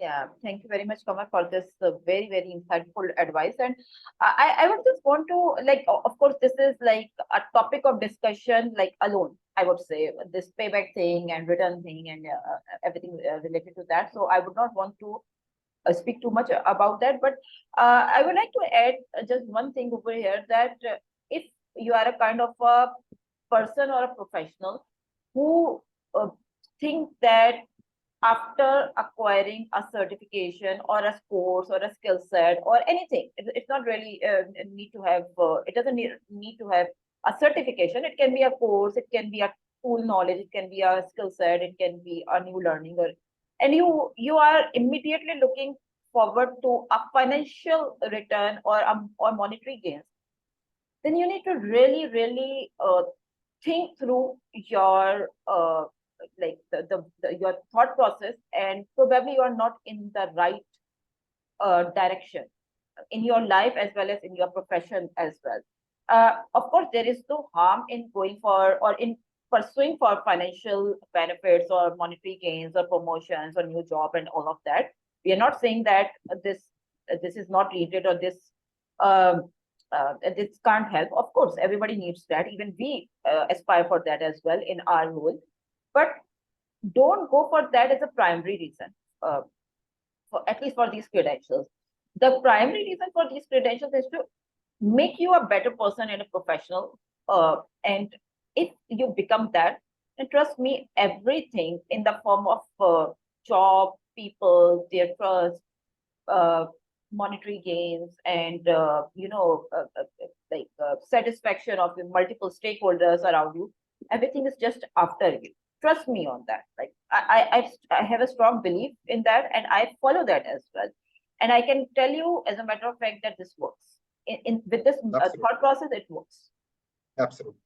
Yeah, thank you very much, Qamar, for this very insightful advice. And I would just want to, like, of course, this is like a topic of discussion, like alone, I would say, this payback thing and return thing and everything related to that. So I would not want to speak too much about that. But I would like to add just one thing over here, that if you are a kind of a person or a professional who think that after acquiring a certification or a course or a skill set or anything, it's not really need to have, it doesn't need to have a certification. It can be a course, it can be a tool knowledge, it can be a skill set, it can be a new learning, or and you are immediately looking forward to a financial return or monetary gains, then you need to really think through your like your thought process, and probably you are not in the right direction in your life as well as in your profession as well. Of course, there is no harm in going for or in pursuing for financial benefits or monetary gains or promotions or new job and all of that. We are not saying that this is not needed, or um, this can't help. Of course, everybody needs that. Even we aspire for that as well in our role. But don't go for that as a primary reason, for at least for these credentials. The primary reason for these credentials is to make you a better person and a professional. And if you become that, then trust me, everything in the form of job, people, their trust, uh, monetary gains, and satisfaction of the multiple stakeholders around you, everything is just after you. Trust me on that. Like I have a strong belief in that, and I follow that as well. And I can tell you, as a matter of fact, that this works. In with this thought process, it works. Absolutely.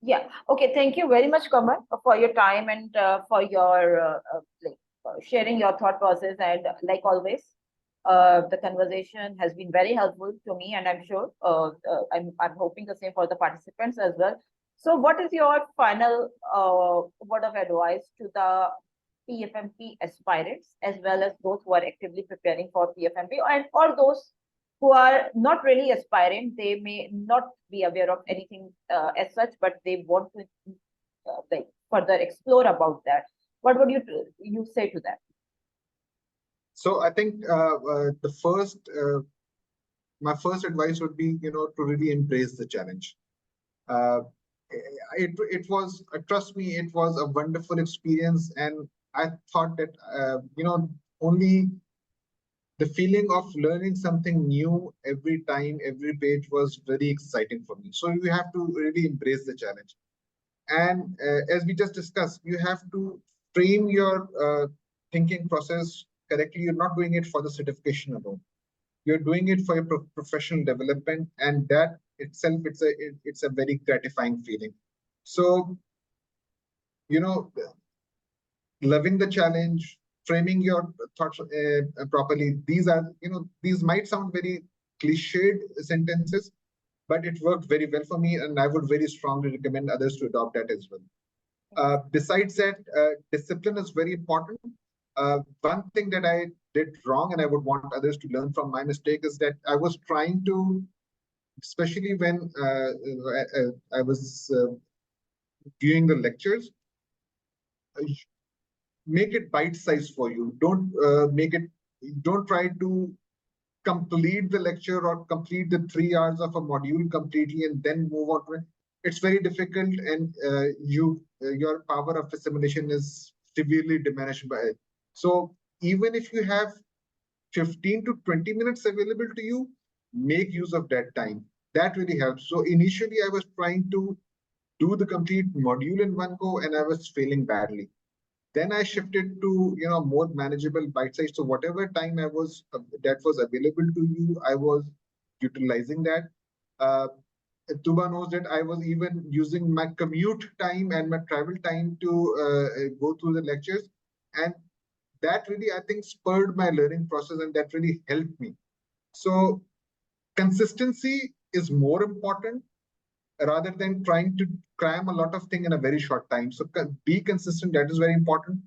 Yeah. Okay. Thank you very much, Qamar, for your time and for your sharing your thought process. And like always, the conversation has been very helpful to me, and I'm sure I'm hoping the same for the participants as well. So, what is your final word of advice to the PfMP aspirants, as well as those who are actively preparing for PfMP, and or those who are not really aspiring? They may not be aware of anything as such, but they want to further explore about that. What would you say to that? So I think my first advice would be, to really embrace the challenge. It was, trust me, it was a wonderful experience, and I thought that only the feeling of learning something new every time, every page was very exciting for me. So you have to really embrace the challenge. And as we just discussed, you have to frame your thinking process correctly. You're not doing it for the certification alone. You're doing it for your professional development, and that itself, it's a very gratifying feeling. So, loving the challenge, framing your thoughts properly. These might sound very cliched sentences, but it worked very well for me, and I would very strongly recommend others to adopt that as well. Besides that, discipline is very important. One thing that I did wrong, and I would want others to learn from my mistake, is that I was trying to, especially when I was viewing the lectures, make it bite-sized for you. Don't try to complete the lecture or complete the 3 hours of a module completely and then move on to it. It's very difficult, and your power of assimilation is severely diminished by it. So even if you have 15 to 20 minutes available to you, make use of that time. That really helps. So initially I was trying to do the complete module in one go and I was failing badly. Then I shifted to more manageable bite size. So whatever time I was that was available to you, I was utilizing that. Tuba knows that I was even using my commute time and my travel time to go through the lectures, and that really, I think, spurred my learning process, and that really helped me. So consistency is more important rather than trying to cram a lot of things in a very short time. So be consistent. That is very important.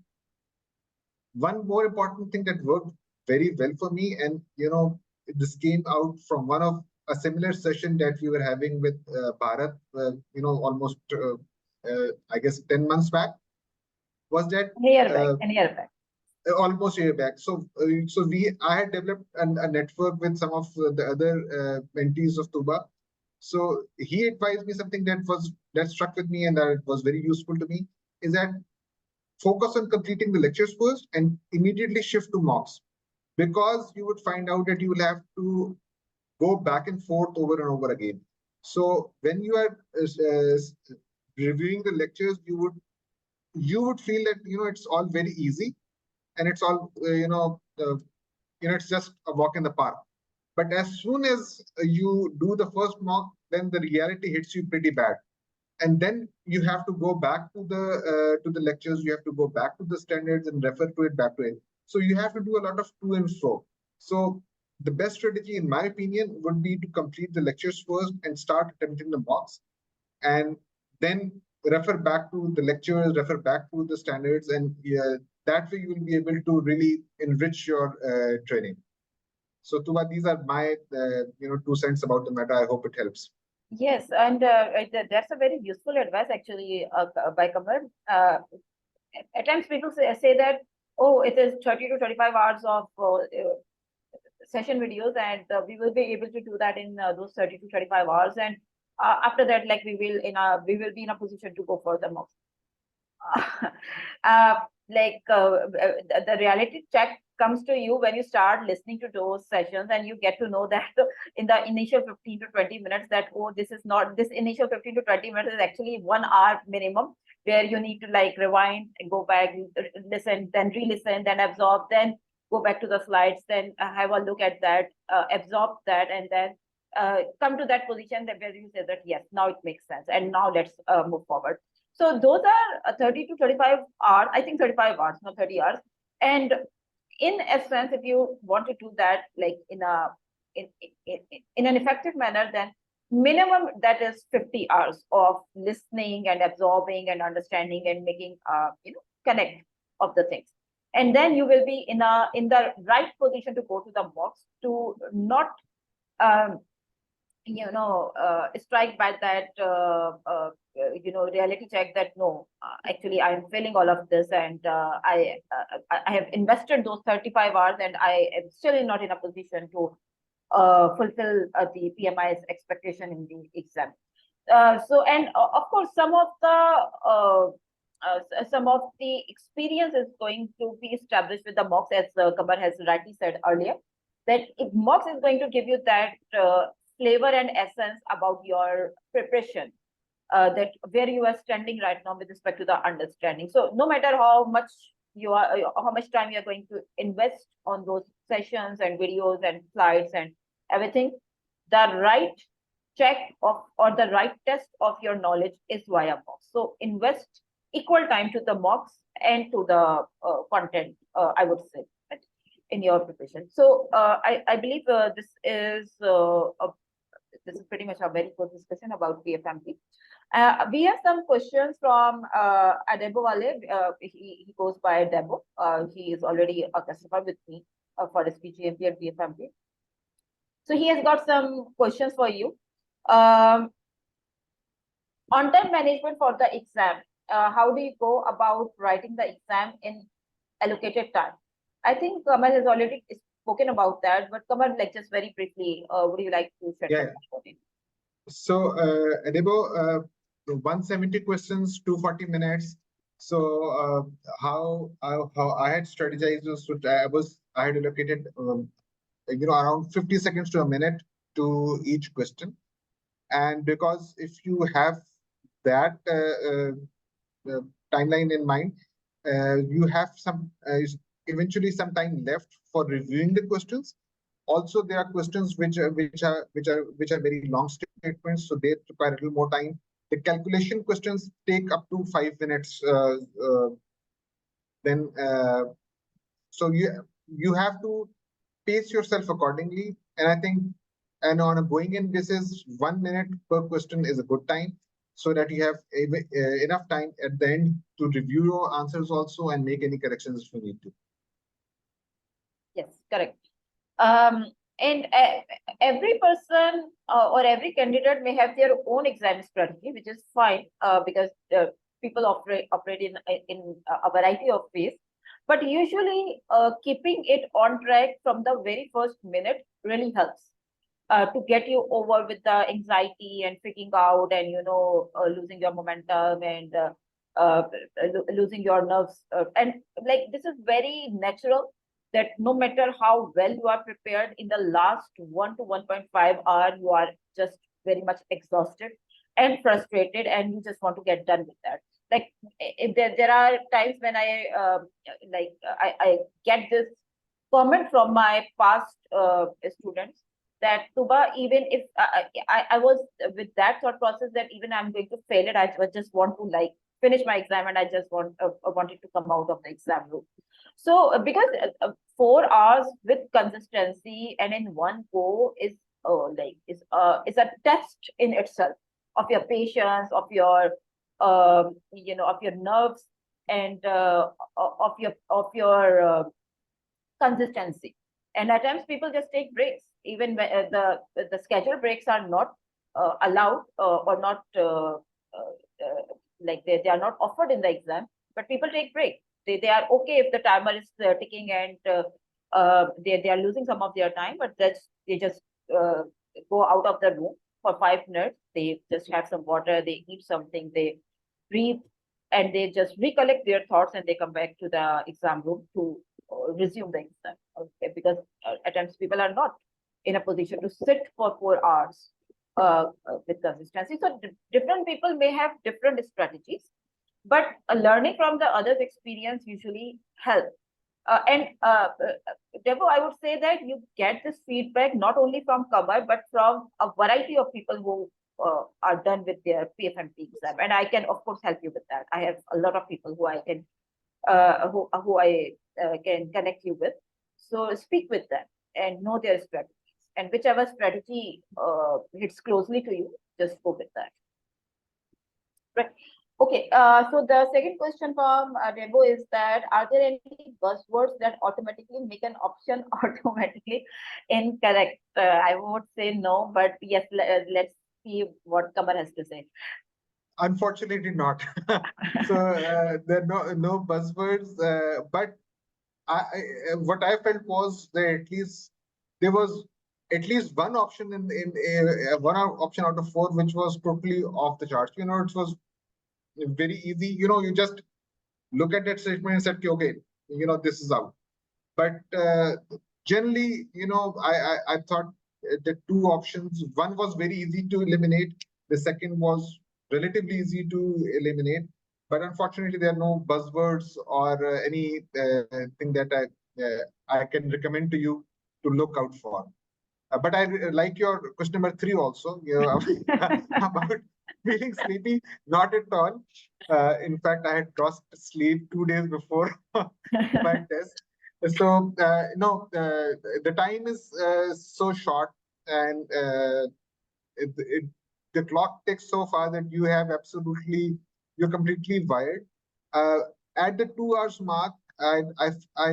One more important thing that worked very well for me, and this came out from one of a similar session that we were having with Bharat, almost I guess 10 months back, was that a year back. Almost a year back. So I had developed a network with some of the other mentees of Tooba. So he advised me something that struck with me and that was very useful to me, is that focus on completing the lectures first and immediately shift to mocks, because you would find out that you will have to go back and forth over and over again. So when you are reviewing the lectures, you would feel that it's all very easy and it's all it's just a walk in the park. But as soon as you do the first mock, then the reality hits you pretty bad, and then you have to go back to the lectures. You have to go back to the standards and refer to it back to it. So you have to do a lot of to and fro. So the best strategy, in my opinion, would be to complete the lectures first and start attempting the mocks, and then refer back to the lectures, refer back to the standards, and that way you will be able to really enrich your training. So Tuba, these are my 2 cents about the matter. I hope it helps. Yes, and that's a very useful advice actually by Qamar. At times people say that, oh, it is 30 to 35 hours of session videos, and we will be able to do that in those 30 to 35 hours, and after that, like we will be in a position to go further more. The reality check comes to you when you start listening to those sessions, and you get to know that in the initial 15 to 20 minutes that, oh, this initial 15 to 20 minutes is actually 1 hour minimum, where you need to like rewind and go back, listen, then re-listen, then absorb, then go back to the slides, then have a look at that, absorb that, and then come to that position that where you say that, yes, now it makes sense, and now let's move forward. So those are 30 to 35 hours, I think 35 hours, not 30 hours. And in essence, if you want to do that like in an effective manner, then minimum that is 50 hours of listening and absorbing and understanding and making connect of the things. And then you will be in the right position to go to the mocks, to not strike by that reality check that no, actually I am failing all of this, and I have invested those 35 hours and I am still not in a position to fulfill the PMI's expectation in the exam. And of course some of the experience is going to be established with the mocks, as Qamar has rightly said earlier, that if mocks is going to give you that flavor and essence about your preparation, that where you are standing right now with respect to the understanding. So no matter how much time you are going to invest on those sessions and videos and slides and everything, the right check of or the right test of your knowledge is via mocks. So invest equal time to the mocks and to the content, I would say, in your preparation. So I believe this is pretty much a very good discussion about PfMP. We have some questions from Adebo Wale. He goes by Debo. He is already a customer with me for his pgmp and PfMP. So he has got some questions for you. On-time management for the exam. How do you go about writing the exam in allocated time? I think Qamar has already spoken about that, but Qamar, like just very briefly, would you like to share Yeah. some about it? So, Adebo, 170 questions, 240 minutes. So, how I had strategized was I had allocated around 50 seconds to a minute to each question, and because if you have that timeline in mind, you have eventually some time left for reviewing the questions. Also, there are questions which are very long statements, so they require a little more time. The calculation questions take up to 5 minutes. Then, so you have to pace yourself accordingly. And I think, and on a going in basis, 1 minute per question is a good time, so that you have enough time at the end to review your answers also and make any corrections if you need to. Yes, correct. And every person or every candidate may have their own exam strategy, which is fine because people operate in a variety of ways. But usually, keeping it on track from the very first minute really helps to get you over with the anxiety and freaking out and losing your momentum and losing your nerves. And like this is very natural that no matter how well you are prepared in the last 1 to 1.5 hour, you are just very much exhausted and frustrated, and you just want to get done with that. Like if there are times when I get this comment from my past students that Tooba, even if I was with that thought process that even I'm going to fail it, I just want to like finish my exam and I just wanted to come out of the exam room. So because 4 hours with consistency and in one go is a test in itself of your patience, of your of your nerves, and of your consistency. And at times people just take breaks, even when the scheduled breaks are not allowed or not like they are not offered in the exam, but people take breaks. They are okay if the timer is ticking and they are losing some of their time, but they just uh, go out of the room for 5 minutes. They just have some water, they eat something, they breathe, and they just recollect their thoughts and they come back to the exam room to resume the exam. Okay, because at times people are not in a position to sit for 4 hours with consistency. So different people may have different strategies, but learning from the others' experience usually helps. Therefore, I would say that you get this feedback not only from Qamar, but from a variety of people who are done with their PfMP exam. And I can, of course, help you with that. I have a lot of people who I can can connect you with. So speak with them and know their strategies. And whichever strategy hits closely to you, just go with that. Right. Okay, so the second question from Debo is that are there any buzzwords that automatically make an option automatically incorrect? I would say no, but yes, let's see what Qamar has to say. Unfortunately, not. So there are no buzzwords, but what I felt was that at least there was at least one option in one option out of four which was totally off the charts. It was very easy. You just look at that statement and said, okay, this is out. But generally, I thought the two options, one was very easy to eliminate. The second was relatively easy to eliminate. But unfortunately, there are no buzzwords or any thing that I can recommend to you to look out for. But I like your question number 3 also, about feeling sleepy. Not at all. In fact, I had lost sleep 2 days before my test. So, the time is so short, and the clock ticks so far that you're completely wired. At the 2 hours mark, I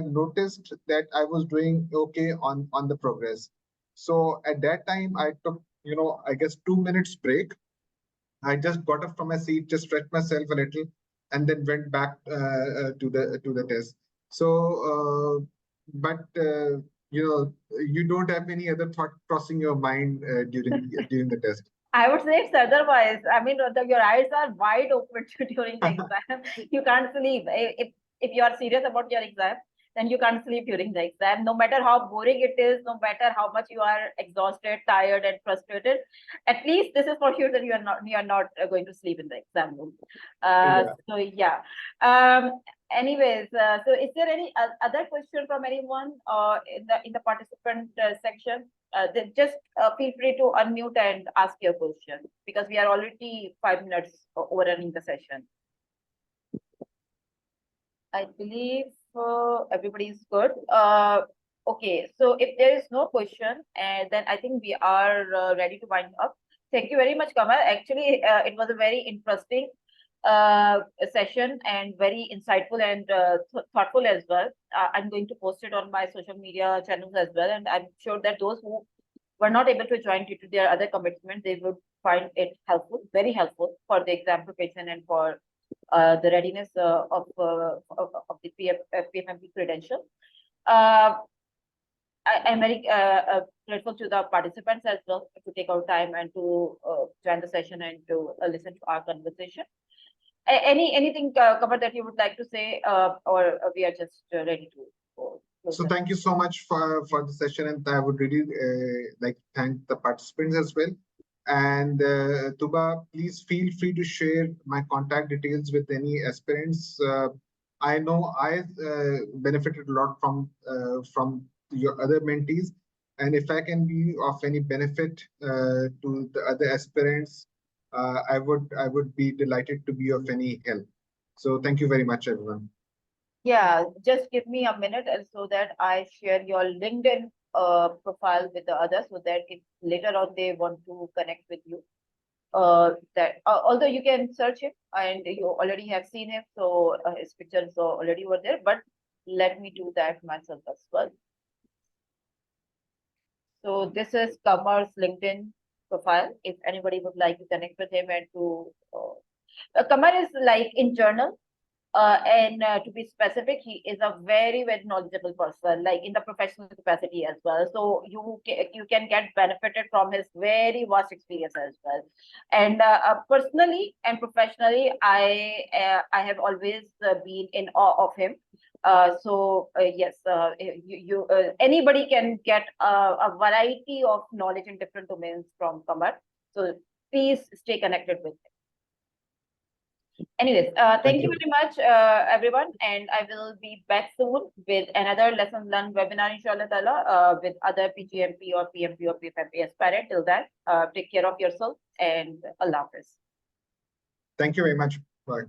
noticed that I was doing okay on the progress. So at that time, I took, I guess 2 minutes break. I just got up from my seat, just stretched myself a little, and then went back to the test. So, but you don't have any other thought crossing your mind during the test. I would say it's otherwise. I mean, your eyes are wide open during the exam. You can't sleep. If you are serious about your exam, then you can't sleep during the exam. No matter how boring it is, no matter how much you are exhausted, tired, and frustrated, at least this is for sure that you are not going to sleep in the exam room. Yeah. So yeah. Anyways, so is there any other question from anyone in the participant section? Then just feel free to unmute and ask your question, because we are already 5 minutes overrunning the session. I believe everybody is good. Okay, so if there is no question, then I think we are ready to wind up. Thank you very much, Qamar. Actually, it was a very interesting session and very insightful and thoughtful as well. I'm going to post it on my social media channels as well, and I'm sure that those who were not able to join due to their other commitments, they would find it helpful, very helpful for the exam preparation and for the readiness of the PfMP credential. I'm very grateful to the participants as well to take our time and to join the session and to listen to our conversation. Anything, Qamar, that you would like to say, or we are just ready to go? So thank you so much for the session, and I would really like to thank the participants as well. And Tooba, please feel free to share my contact details with any aspirants. I know I benefited a lot from your other mentees, and if I can be of any benefit to the other aspirants, I would be delighted to be of any help. So thank you very much, everyone. Yeah, just give me a minute and so that I share your LinkedIn profile with the others, so that if later on they want to connect with you, although you can search him and you already have seen him, so his pictures already were there, but let me do that myself as well. So this is Qamar's LinkedIn profile. If anybody would like to connect with him and to Qamar is like in journal. And to be specific, he is a very, very knowledgeable person, like in the professional capacity as well. So you can get benefited from his very vast experience as well. And personally and professionally, I have always been in awe of him. Yes, anybody can get a variety of knowledge in different domains from Qamar. So please stay connected with him. Anyways, thank you very much, everyone. And I will be back soon with another lesson learned webinar, inshallah ta'ala, with other pgmp or PfMP or PfMP aspirant. Till then, take care of yourself and Allah Hafiz. Thank you very much. Bye.